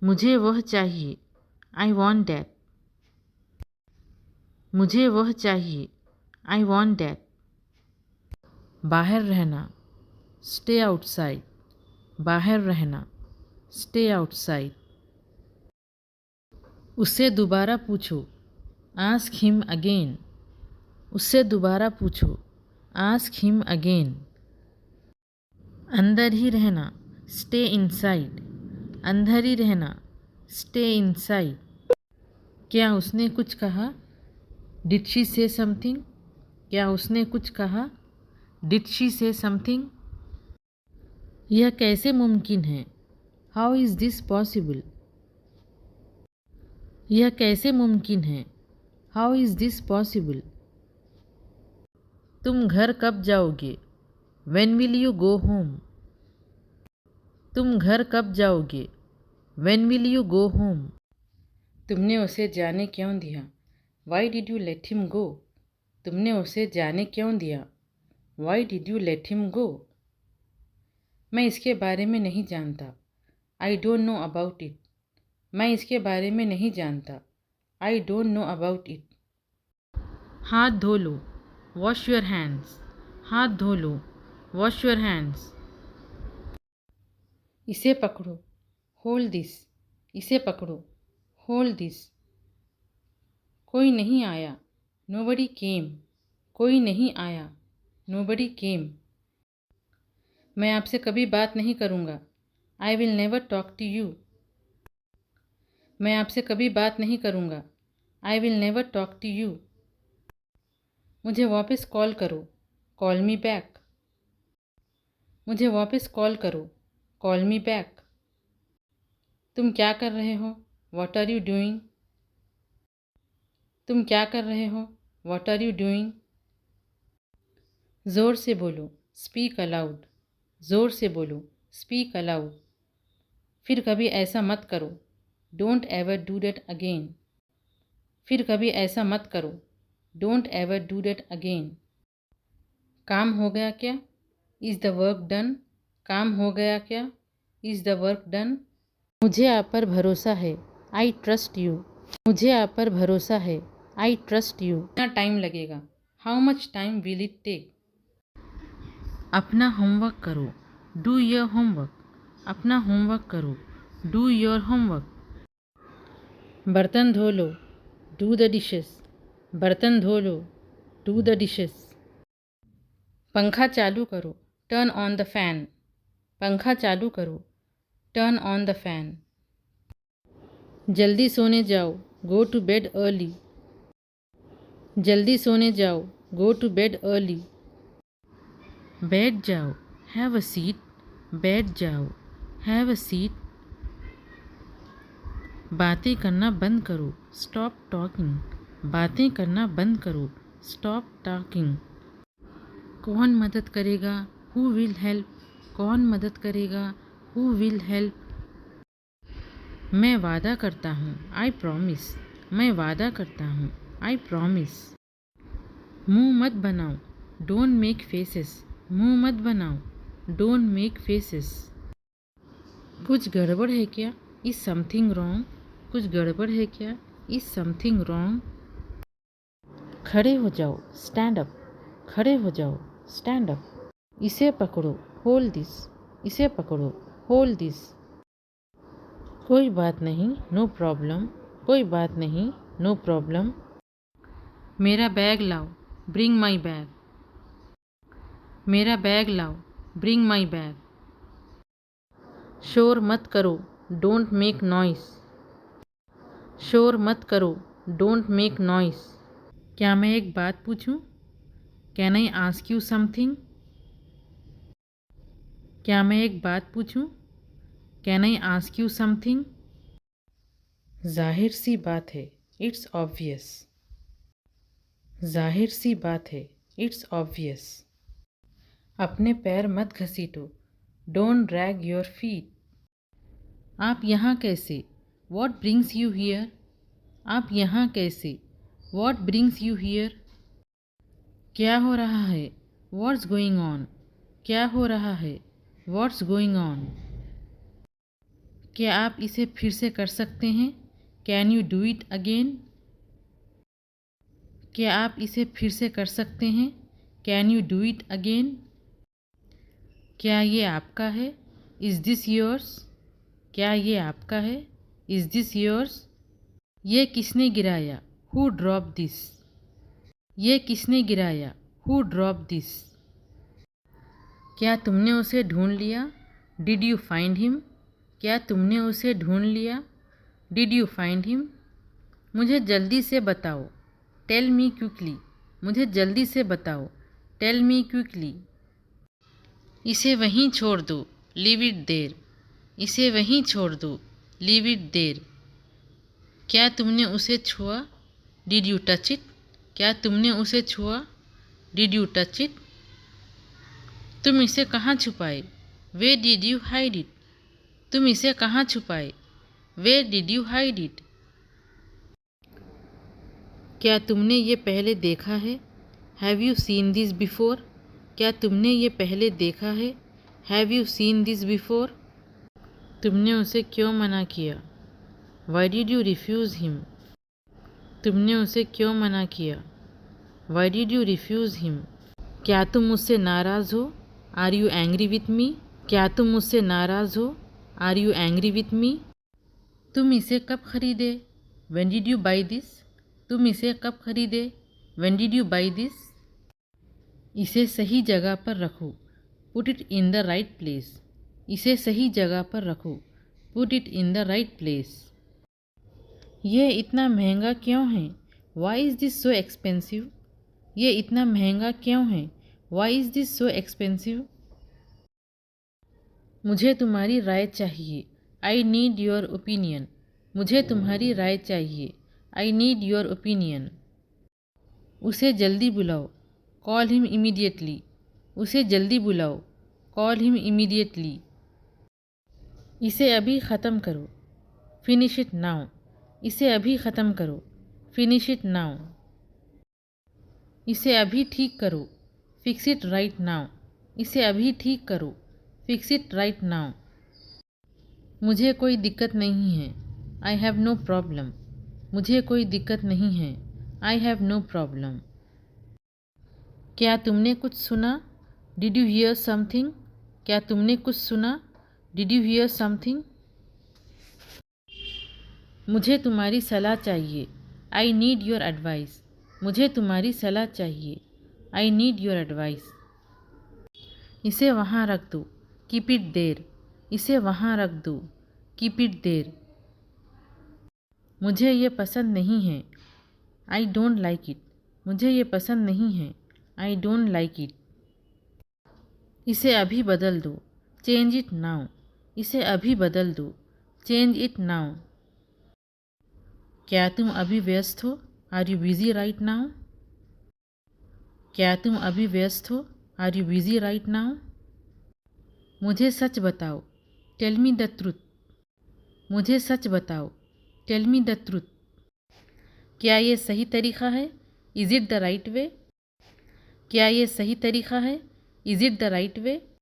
मुझे वह चाहिए। I want that. मुझे वह चाहिए। I want that. बाहर रहना। Stay outside. बाहर रहना। Stay outside. उससे दोबारा पूछो। Ask him again. उससे दोबारा पूछो। Ask him again. अंदर ही रहना। Stay inside. अंदर ही रहना। Stay inside. क्या उसने कुछ कहा? डिड शी से समथिंग? क्या उसने कुछ कहा? डिड शी से समथिंग? यह कैसे मुमकिन है? How is this possible? यह कैसे मुमकिन है? How is this possible? तुम घर कब जाओगे? When will you go home? तुम घर कब जाओगे? When will you go home? तुमने उसे जाने क्यों दिया? Y did you let him go? तुमने उसे जाने क्यों दिया? Y did you let him go? मैं इसके बारे में नहीं जानता। I don't know about it. मैं इसके बारे में नहीं जानता। I don't know about it. हाथ धो लो। Wash your hands. हाथ धो लो। Wash your hands. इसे पकड़ो। Hold this. इसे पकड़ो। Hold this. कोई नहीं आया। Nobody came. कोई नहीं आया। Nobody came. मैं आपसे कभी बात नहीं करूँगा। I will never talk to you. मैं आपसे कभी बात नहीं करूँगा। I will never talk to you. मुझे वापस कॉल करो। Call me back. मुझे वापस कॉल करो। Call me back. तुम क्या कर रहे हो? What are you doing? तुम क्या कर रहे हो? What are you doing? ज़ोर से बोलो। Speak aloud. ज़ोर से बोलो। Speak aloud. फिर कभी ऐसा मत करो। Don't ever do that again. फिर कभी ऐसा मत करो। Don't ever do that again. काम हो गया क्या? Is the work done? काम हो गया क्या? Is the work done? मुझे आप पर भरोसा है। I trust you. मुझे आप पर भरोसा है। I trust you. कितना टाइम लगेगा? How much time will it take? अपना होमवर्क करो। Do your homework. अपना होमवर्क करो। Do your homework. बर्तन धो लो। Do the dishes. बर्तन धो लो। Do the dishes. पंखा चालू करो। Turn on the fan. पंखा चालू करो। Turn on the fan. जल्दी सोने जाओ। Go to bed early. जल्दी सोने जाओ। Go to bed early. बैठ जाओ। Have a seat. बैठ जाओ। Have a seat. बातें करना बंद करो। Stop talking. बातें करना बंद करो। Stop talking. कौन मदद करेगा? Who will help? कौन मदद करेगा? Who will help? मैं वादा करता हूँ। I promise. मैं वादा करता हूँ। I promise. मुंह मत बनाओ। Don't make faces. मुंह मत बनाओ। Don't make faces. कुछ गड़बड़ है क्या? Is something wrong? कुछ गड़बड़ है क्या? Is something wrong? खड़े हो जाओ। Stand up. खड़े हो जाओ। Stand up. इसे पकड़ो। Hold this. इसे पकड़ो। Hold this. कोई बात नहीं। No problem. कोई बात नहीं। No problem. मेरा बैग लाओ। Bring my bag. मेरा बैग लाओ। Bring my bag. शोर मत करो। Don't make noise. शोर मत करो। Don't make noise. क्या मैं एक बात पूछूं? Can I ask you something? क्या मैं एक बात पूछूं? Can I ask you something? जाहिर सी बात है। It's obvious. जाहिर सी बात है। It's obvious. अपने पैर मत घसीटो। Don't drag your feet. आप यहाँ कैसे? What brings you here? आप यहाँ कैसे? What brings you here? क्या हो रहा है? What's going on? क्या हो रहा है? What's going on? क्या आप इसे फिर से कर सकते हैं? Can you do it again? क्या आप इसे फिर से कर सकते हैं? Can you do it again? क्या ये आपका है? Is this yours? क्या ये आपका है? Is this yours? ये किसने गिराया? Who drop this? ये किसने गिराया? Who drop this? क्या तुमने उसे ढूंढ लिया? Did you find him? क्या तुमने उसे ढूंढ लिया? Did you find him? मुझे जल्दी से बताओ। Tell me quickly. मुझे जल्दी से बताओ। Tell me quickly. इसे वहीं छोड़ दो। Leave it there. इसे वहीं छोड़ दो। Leave it there. क्या तुमने उसे छुआ? Did you touch it? क्या तुमने उसे छुआ? Did you touch it? तुम इसे कहाँ छुपाए? Where did you hide it? तुम इसे कहाँ छुपाए? Where did you hide it? क्या तुमने ये पहले देखा है? Have you seen this before? क्या तुमने ये पहले देखा है? Have you seen this before? तुमने उसे क्यों मना किया? Why did you refuse him? तुमने उसे क्यों मना किया? Why did you refuse him? क्या तुम मुझसे नाराज़ हो? Are you angry with me? क्या तुम मुझसे नाराज़ हो? Are you angry with me? तुम इसे कब खरीदे? When did you buy this? तुम इसे कब खरीदे? When did you buy this? इसे सही जगह पर रखो। Put it in the right place. इसे सही जगह पर रखो। Put it in the right place. यह इतना महंगा क्यों है? Why is this so expensive? ये इतना महंगा क्यों है? Why is this so expensive? मुझे तुम्हारी राय चाहिए। I need your opinion. मुझे तुम्हारी राय चाहिए। I need your opinion. उसे जल्दी बुलाओ। Call him immediately. उसे जल्दी बुलाओ। Call him immediately. इसे अभी ख़त्म करो। Finish it now. इसे अभी ख़त्म करो। Finish it now. इसे अभी ठीक करो। Fix it right now. इसे अभी ठीक करो। Fix it right now. मुझे कोई दिक्कत नहीं है। I have no problem. मुझे कोई दिक्कत नहीं है। I have no problem. क्या तुमने कुछ सुना? Did you hear something? क्या तुमने कुछ सुना? Did you hear something? मुझे तुम्हारी सलाह चाहिए। I need your advice. मुझे तुम्हारी सलाह चाहिए। I need your advice. इसे वहाँ रख दो। Keep it there. इसे वहाँ रख दो। Keep it there. मुझे ये पसंद नहीं है। I don't like it. मुझे ये पसंद नहीं है। I don't like it. इसे अभी बदल दो। Change it now. इसे अभी बदल दो। Change it now. क्या तुम अभी व्यस्त हो? Are you busy right now? क्या तुम अभी व्यस्त हो? Are you busy right now? मुझे सच बताओ। Tell me the truth. मुझे सच बताओ। Tell me the truth. क्या ये सही तरीक़ा है? Is it the right way? क्या ये सही तरीक़ा है? Is it the right way?